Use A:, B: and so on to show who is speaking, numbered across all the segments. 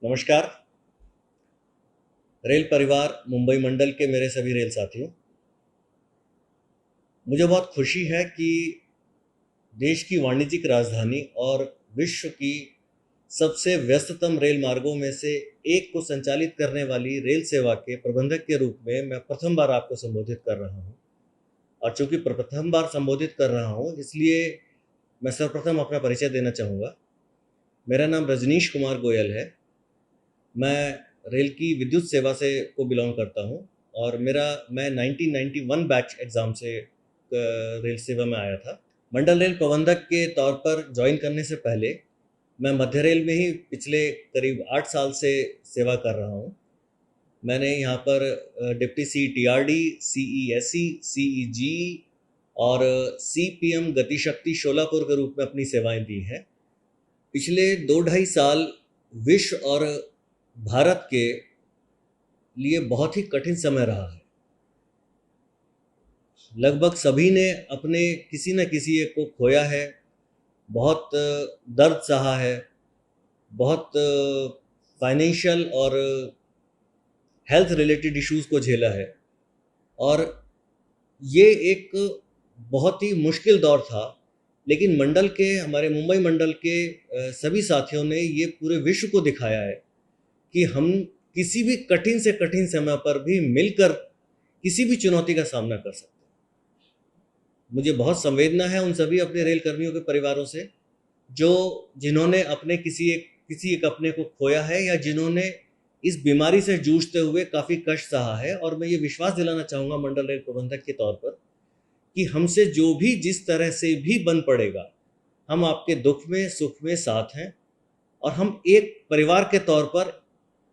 A: नमस्कार। रेल परिवार मुंबई मंडल के मेरे सभी रेल साथियों, मुझे बहुत खुशी है कि देश की वाणिज्यिक राजधानी और विश्व की सबसे व्यस्ततम रेल मार्गों में से एक को संचालित करने वाली रेल सेवा के प्रबंधक के रूप में मैं प्रथम बार आपको संबोधित कर रहा हूं। और चूंकि प्रथम बार संबोधित कर रहा हूं, इसलिए मैं सर्वप्रथम अपना परिचय देना चाहूँगा। मेरा नाम रजनीश कुमार गोयल है। मैं रेल की विद्युत सेवा से को बिलोंग करता हूँ और मैं 1991 बैच एग्ज़ाम से रेल सेवा में आया था। मंडल रेल प्रबंधक के तौर पर ज्वाइन करने से पहले मैं मध्य रेल में ही पिछले करीब 8 साल से सेवा कर रहा हूँ। मैंने यहाँ पर डिप्टी CTRD, CESE, CEG और CPM गतिशक्ति शोलापुर के रूप में अपनी सेवाएं दी हैं। पिछले 2-2.5 साल विश्व और भारत के लिए बहुत ही कठिन समय रहा है। लगभग सभी ने अपने किसी न किसी एक को खोया है, बहुत दर्द सहा है, बहुत फाइनेंशियल और हेल्थ रिलेटेड इश्यूज़ को झेला है और ये एक बहुत ही मुश्किल दौर था। लेकिन हमारे मुंबई मंडल के सभी साथियों ने ये पूरे विश्व को दिखाया है कि हम किसी भी कठिन से कठिन समय पर भी मिलकर किसी भी चुनौती का सामना कर सकते हैं। मुझे बहुत संवेदना है उन सभी अपने रेल कर्मियों के परिवारों से जिन्होंने किसी एक अपने को खोया है या जिन्होंने इस बीमारी से जूझते हुए काफ़ी कष्ट सहा है। और मैं ये विश्वास दिलाना चाहूँगा मंडल रेल प्रबंधक के तौर पर कि हमसे जो भी जिस तरह से भी बन पड़ेगा, हम आपके दुख में सुख में साथ हैं और हम एक परिवार के तौर पर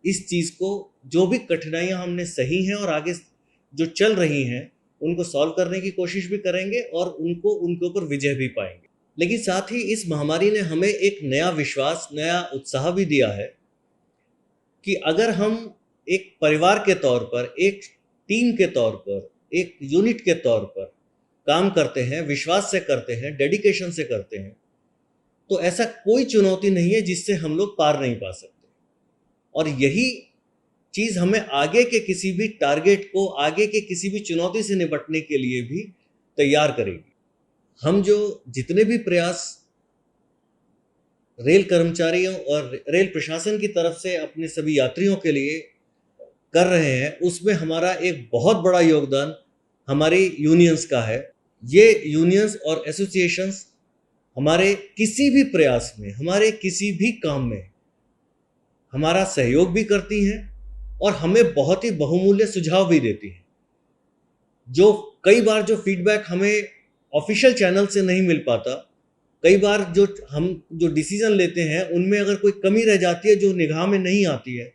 A: इस चीज़ को, जो भी कठिनाइयाँ हमने सही हैं और आगे जो चल रही हैं, उनको सॉल्व करने की कोशिश भी करेंगे और उनके ऊपर विजय भी पाएंगे। लेकिन साथ ही इस महामारी ने हमें एक नया विश्वास, नया उत्साह भी दिया है कि अगर हम एक परिवार के तौर पर, एक टीम के तौर पर, एक यूनिट के तौर पर काम करते हैं, विश्वास से करते हैं, डेडिकेशन से करते हैं, तो ऐसा कोई चुनौती नहीं है जिससे हम लोग पार नहीं पा सकते। और यही चीज़ हमें आगे के किसी भी टारगेट को, आगे के किसी भी चुनौती से निपटने के लिए भी तैयार करेगी। हम जितने भी प्रयास रेल कर्मचारियों और रेल प्रशासन की तरफ से अपने सभी यात्रियों के लिए कर रहे हैं, उसमें हमारा एक बहुत बड़ा योगदान हमारी यूनियंस का है। ये यूनियंस और एसोसिएशंस हमारे किसी भी प्रयास में, हमारे किसी भी काम में हमारा सहयोग भी करती हैं और हमें बहुत ही बहुमूल्य सुझाव भी देती हैं। कई बार जो फीडबैक हमें ऑफिशियल चैनल से नहीं मिल पाता, कई बार हम डिसीजन लेते हैं उनमें अगर कोई कमी रह जाती है जो निगाह में नहीं आती है,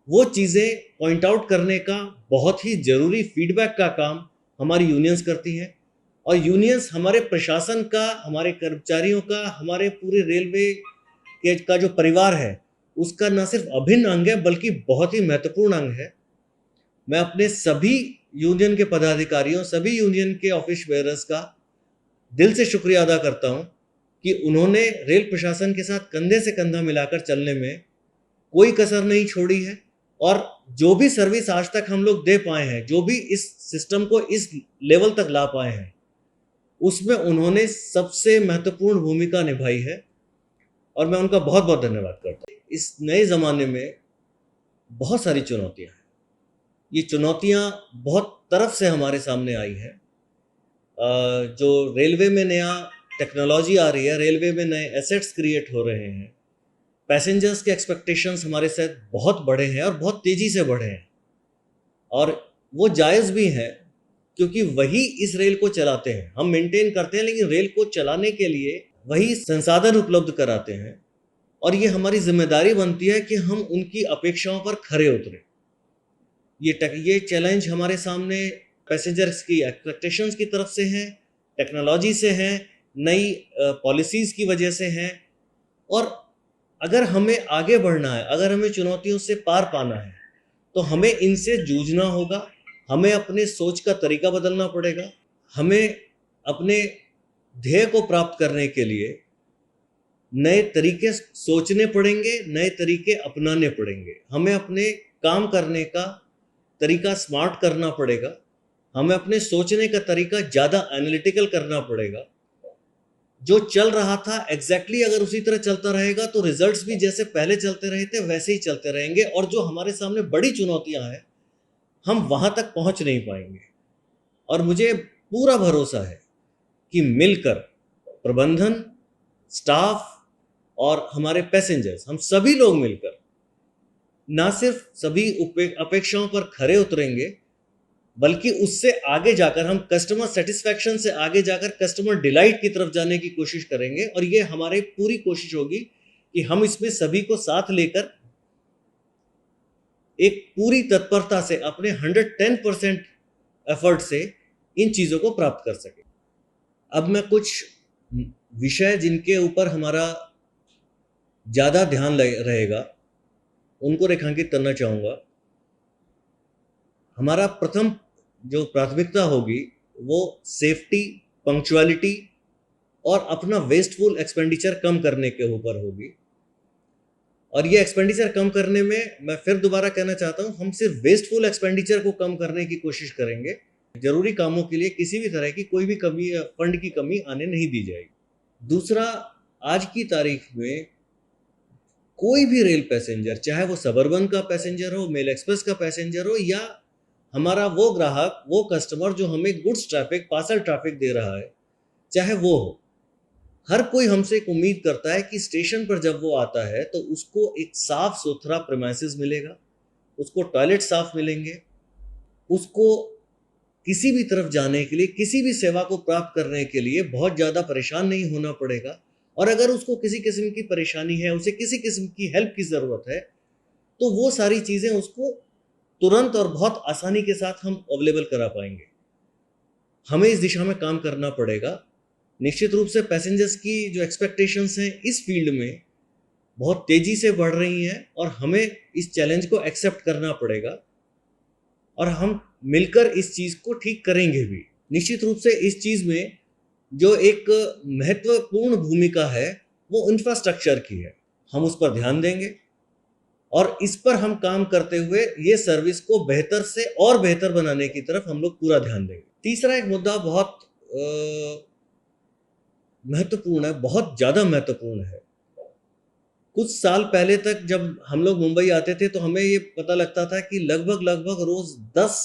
A: वो चीज़ें पॉइंट आउट करने का बहुत ही ज़रूरी फीडबैक का काम हमारी यूनियंस करती हैं। और यूनियंस हमारे प्रशासन का, हमारे कर्मचारियों का, हमारे पूरे रेलवे का जो परिवार है, उसका न सिर्फ अभिन्न अंग है बल्कि बहुत ही महत्वपूर्ण अंग है। मैं अपने सभी यूनियन के पदाधिकारियों, सभी यूनियन के ऑफिस बेयरर्स का दिल से शुक्रिया अदा करता हूं कि उन्होंने रेल प्रशासन के साथ कंधे से कंधा मिलाकर चलने में कोई कसर नहीं छोड़ी है। और जो भी सर्विस आज तक हम लोग दे पाए हैं, जो भी इस सिस्टम को इस लेवल तक ला पाए हैं, उसमें उन्होंने सबसे महत्वपूर्ण भूमिका निभाई है और मैं उनका बहुत बहुत धन्यवाद करता हूँ। इस नए ज़माने में बहुत सारी चुनौतियाँ हैं। ये चुनौतियाँ बहुत तरफ से हमारे सामने आई हैं। जो रेलवे में नया टेक्नोलॉजी आ रही है, रेलवे में नए एसेट्स क्रिएट हो रहे हैं, पैसेंजर्स के एक्सपेक्टेशंस हमारे साथ बहुत बढ़े हैं और बहुत तेज़ी से बढ़े हैं। और वो जायज़ भी हैं क्योंकि वही इस रेल को चलाते हैं। हम मेंटेन करते हैं लेकिन रेल को चलाने के लिए वही संसाधन उपलब्ध कराते हैं और ये हमारी जिम्मेदारी बनती है कि हम उनकी अपेक्षाओं पर खरे उतरें। ये चैलेंज हमारे सामने पैसेंजर्स की एक्सपेक्टेशंस की तरफ से हैं, टेक्नोलॉजी से हैं, नई पॉलिसीज़ की वजह से हैं। और अगर हमें आगे बढ़ना है, अगर हमें चुनौतियों से पार पाना है, तो हमें इनसे जूझना होगा। हमें अपने सोच का तरीका बदलना पड़ेगा। हमें अपने ध्येय को प्राप्त करने के लिए नए तरीके सोचने पड़ेंगे, नए तरीके अपनाने पड़ेंगे। हमें अपने काम करने का तरीका स्मार्ट करना पड़ेगा, हमें अपने सोचने का तरीका ज़्यादा एनालिटिकल करना पड़ेगा। जो चल रहा था एग्जैक्टली अगर उसी तरह चलता रहेगा तो रिजल्ट्स भी जैसे पहले चलते रहे थे वैसे ही चलते रहेंगे, और जो हमारे सामने बड़ी चुनौतियां हैं हम वहां तक पहुंच नहीं पाएंगे। और मुझे पूरा भरोसा है कि मिलकर प्रबंधन, स्टाफ और हमारे पैसेंजर्स, हम सभी लोग मिलकर ना सिर्फ सभी अपेक्षाओं पर खरे उतरेंगे, बल्कि उससे आगे जाकर हम कस्टमर सेटिस्फैक्शन से आगे जाकर कस्टमर डिलाइट की तरफ जाने की कोशिश करेंगे। और ये हमारी पूरी कोशिश होगी कि हम इसमें सभी को साथ लेकर एक पूरी तत्परता से अपने 110% एफर्ट से इन चीज़ों को प्राप्त कर सके। अब मैं कुछ विषय जिनके ऊपर हमारा ज़्यादा ध्यान रहेगा उनको रेखांकित करना चाहूँगा। हमारा प्रथम जो प्राथमिकता होगी वो सेफ्टी, पंक्चुअलिटी और अपना वेस्टफुल एक्सपेंडिचर कम करने के ऊपर होगी। और ये एक्सपेंडिचर कम करने में मैं फिर दोबारा कहना चाहता हूँ, हम सिर्फ वेस्टफुल एक्सपेंडिचर को कम करने की कोशिश करेंगे। जरूरी कामों के लिए किसी भी तरह की कोई भी कमी, फंड की कमी आने नहीं दी जाएगी। दूसरा, आज की तारीख में कोई भी रेल पैसेंजर, चाहे वो सबअर्बन का पैसेंजर हो, मेल एक्सप्रेस का पैसेंजर हो, या हमारा वो ग्राहक, वो कस्टमर जो हमें गुड्स ट्रैफिक, पार्सल ट्रैफिक दे रहा है, चाहे वो हो, हर कोई हमसे एक उम्मीद करता है कि स्टेशन पर जब वो आता है तो उसको एक साफ सुथरा प्रीमाइसेस मिलेगा, उसको टॉयलेट साफ मिलेंगे, उसको किसी भी तरफ जाने के लिए, किसी भी सेवा को प्राप्त करने के लिए बहुत ज़्यादा परेशान नहीं होना पड़ेगा। और अगर उसको किसी किस्म की परेशानी है, उसे किसी किस्म की हेल्प की ज़रूरत है, तो वो सारी चीज़ें उसको तुरंत और बहुत आसानी के साथ हम अवेलेबल करा पाएंगे। हमें इस दिशा में काम करना पड़ेगा। निश्चित रूप से पैसेंजर्स की जो एक्सपेक्टेशंस हैं इस फील्ड में बहुत तेज़ी से बढ़ रही हैं और हमें इस चैलेंज को एक्सेप्ट करना पड़ेगा, और हम मिलकर इस चीज़ को ठीक करेंगे भी। निश्चित रूप से इस चीज़ में जो एक महत्वपूर्ण भूमिका है वो इंफ्रास्ट्रक्चर की है। हम उस पर ध्यान देंगे और इस पर हम काम करते हुए ये सर्विस को बेहतर से और बेहतर बनाने की तरफ हम लोग पूरा ध्यान देंगे। तीसरा एक मुद्दा बहुत महत्वपूर्ण है, बहुत ज़्यादा महत्वपूर्ण है। कुछ साल पहले तक जब हम लोग मुंबई आते थे तो हमें ये पता लगता था कि लगभग रोज 10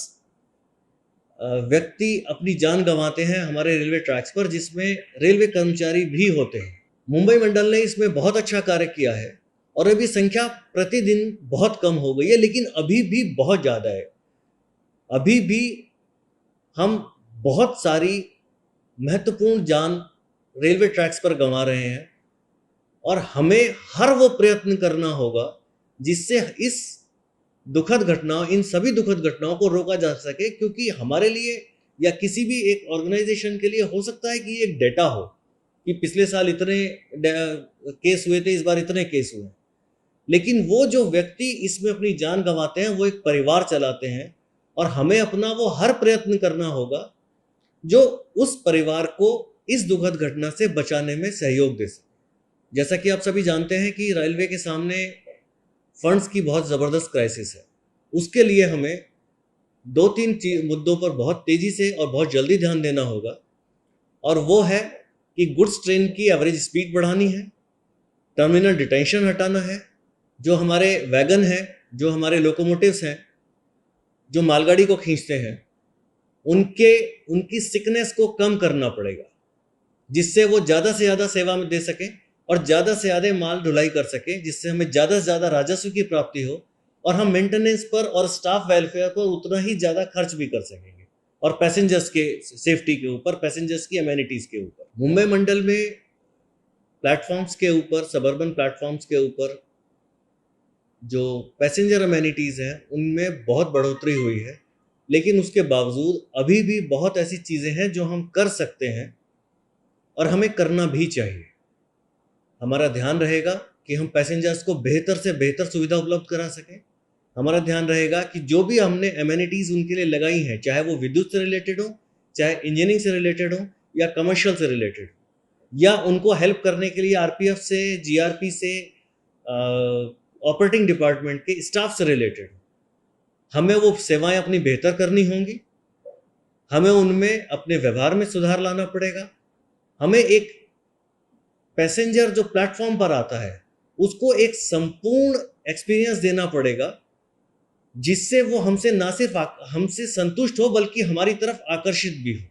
A: व्यक्ति अपनी जान गंवाते हैं हमारे रेलवे ट्रैक्स पर, जिसमें रेलवे कर्मचारी भी होते हैं। मुंबई मंडल ने इसमें बहुत अच्छा कार्य किया है और अभी संख्या प्रतिदिन बहुत कम हो गई है, लेकिन अभी भी बहुत ज़्यादा है। अभी भी हम बहुत सारी महत्वपूर्ण जान रेलवे ट्रैक्स पर गंवा रहे हैं और हमें हर वो प्रयत्न करना होगा जिससे इस दुखद घटनाओं, इन सभी दुखद घटनाओं को रोका जा सके। क्योंकि हमारे लिए या किसी भी एक ऑर्गेनाइजेशन के लिए हो सकता है कि ये एक डेटा हो कि पिछले साल इतने केस हुए थे, इस बार इतने केस हुए, लेकिन वो जो व्यक्ति इसमें अपनी जान गंवाते हैं वो एक परिवार चलाते हैं, और हमें अपना वो हर प्रयत्न करना होगा जो उस परिवार को इस दुखद घटना से बचाने में सहयोग दे सके। जैसा कि आप सभी जानते हैं कि रेलवे के सामने फंड्स की बहुत ज़बरदस्त क्राइसिस है। उसके लिए हमें 2-3 मुद्दों पर बहुत तेज़ी से और बहुत जल्दी ध्यान देना होगा, और वो है कि गुड्स ट्रेन की एवरेज स्पीड बढ़ानी है, टर्मिनल डिटेंशन हटाना है, जो हमारे वैगन हैं, जो हमारे लोकोमोटिव्स हैं, जो मालगाड़ी को खींचते हैं, उनकी सिकनेस को कम करना पड़ेगा, जिससे वो ज़्यादा से ज़्यादा सेवा में दे सकें और ज़्यादा से ज़्यादा माल ढुलाई कर सकें, जिससे हमें ज़्यादा से ज़्यादा राजस्व की प्राप्ति हो और हम मेंटेनेंस पर और स्टाफ वेलफेयर पर उतना ही ज़्यादा खर्च भी कर सकेंगे, और पैसेंजर्स के सेफ्टी के ऊपर, पैसेंजर्स की अमेनिटीज़ के ऊपर। मुंबई मंडल में प्लेटफॉर्म्स के ऊपर, सबअर्बन प्लेटफॉर्म्स के ऊपर जो पैसेंजर अमेनिटीज़ हैं उनमें बहुत बढ़ोतरी हुई है, लेकिन उसके बावजूद अभी भी बहुत ऐसी चीज़ें हैं जो हम कर सकते हैं और हमें करना भी चाहिए। हमारा ध्यान रहेगा कि हम पैसेंजर्स को बेहतर से बेहतर सुविधा उपलब्ध करा सकें। हमारा ध्यान रहेगा कि जो भी हमने एमेनिटीज़ उनके लिए लगाई हैं, चाहे वो विद्युत से रिलेटेड हो, चाहे इंजीनियरिंग से रिलेटेड हो या कमर्शियल से रिलेटेड हो, या उनको हेल्प करने के लिए आरपीएफ से, जीआरपी से, ऑपरेटिंग डिपार्टमेंट के स्टाफ से रिलेटेड हमें वो सेवाएं अपनी बेहतर करनी होंगी। हमें उनमें अपने व्यवहार में सुधार लाना पड़ेगा। हमें एक पैसेंजर जो प्लेटफॉर्म पर आता है उसको एक संपूर्ण एक्सपीरियंस देना पड़ेगा, जिससे वो हमसे ना सिर्फ हमसे संतुष्ट हो बल्कि हमारी तरफ आकर्षित भी हो।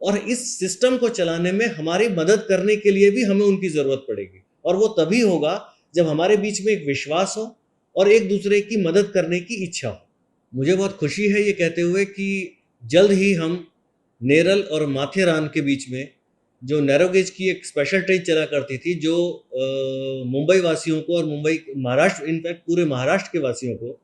A: और इस सिस्टम को चलाने में हमारी मदद करने के लिए भी हमें उनकी जरूरत पड़ेगी, और वो तभी होगा जब हमारे बीच में एक विश्वास हो और एक दूसरे की मदद करने की इच्छा हो। मुझे बहुत खुशी है ये कहते हुए कि जल्द ही हम नेरल और माथेरान के बीच में जो नैरो गेज की एक स्पेशल ट्रेन चला करती थी, जो मुंबई वासियों को और मुंबई महाराष्ट्र, इनफैक्ट पूरे महाराष्ट्र के वासियों को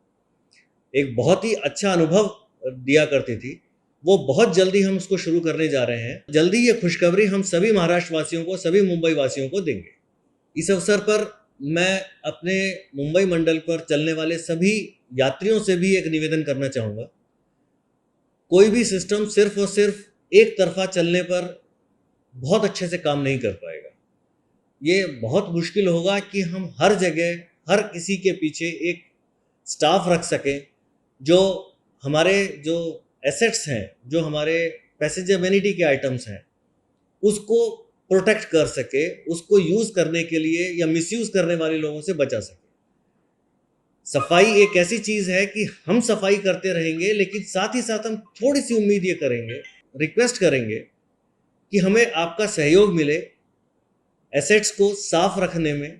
A: एक बहुत ही अच्छा अनुभव दिया करती थी, वो बहुत जल्दी हम उसको शुरू करने जा रहे हैं। जल्दी ये खुशखबरी हम सभी महाराष्ट्र वासियों को, सभी मुंबई वासियों को देंगे। इस अवसर पर मैं अपने मुंबई मंडल पर चलने वाले सभी यात्रियों से भी एक निवेदन करना चाहूँगा। कोई भी सिस्टम सिर्फ और सिर्फ एक तरफा चलने पर बहुत अच्छे से काम नहीं कर पाएगा। ये बहुत मुश्किल होगा कि हम हर जगह हर किसी के पीछे एक स्टाफ रख सकें जो हमारे जो एसेट्स हैं, जो हमारे पैसेंजर वेनिटी के आइटम्स हैं, उसको प्रोटेक्ट कर सके, उसको यूज़ करने के लिए या मिसयूज़ करने वाले लोगों से बचा सके। सफाई एक ऐसी चीज़ है कि हम सफाई करते रहेंगे, लेकिन साथ ही साथ हम थोड़ी सी उम्मीद ये करेंगे, रिक्वेस्ट करेंगे कि हमें आपका सहयोग मिले एसेट्स को साफ रखने में,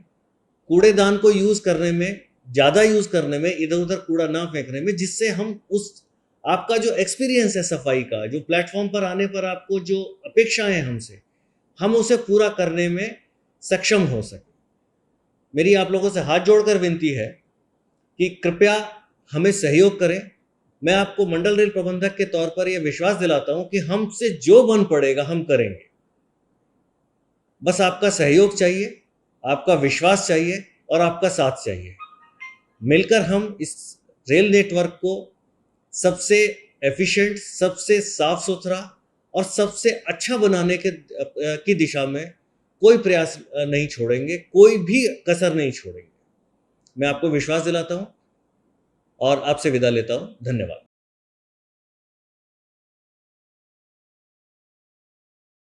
A: कूड़ेदान को यूज़ करने में, ज़्यादा यूज़ करने में, इधर उधर कूड़ा ना फेंकने में, जिससे हम उस आपका जो एक्सपीरियंस है सफाई का, जो प्लेटफॉर्म पर आने पर आपको जो अपेक्षाएं हैं हमसे, हम उसे पूरा करने में सक्षम हो सके। मेरी आप लोगों से हाथ जोड़कर विनती है कि कृपया हमें सहयोग करें। मैं आपको मंडल रेल प्रबंधक के तौर पर यह विश्वास दिलाता हूं कि हमसे जो बन पड़ेगा हम करेंगे। बस आपका सहयोग चाहिए, आपका विश्वास चाहिए और आपका साथ चाहिए। मिलकर हम इस रेल नेटवर्क को सबसे एफिशिएंट, सबसे साफ सुथरा और सबसे अच्छा बनाने की दिशा में कोई प्रयास नहीं छोड़ेंगे, कोई भी कसर नहीं छोड़ेंगे। मैं आपको विश्वास दिलाता हूं और आपसे विदा लेता हूं। धन्यवाद।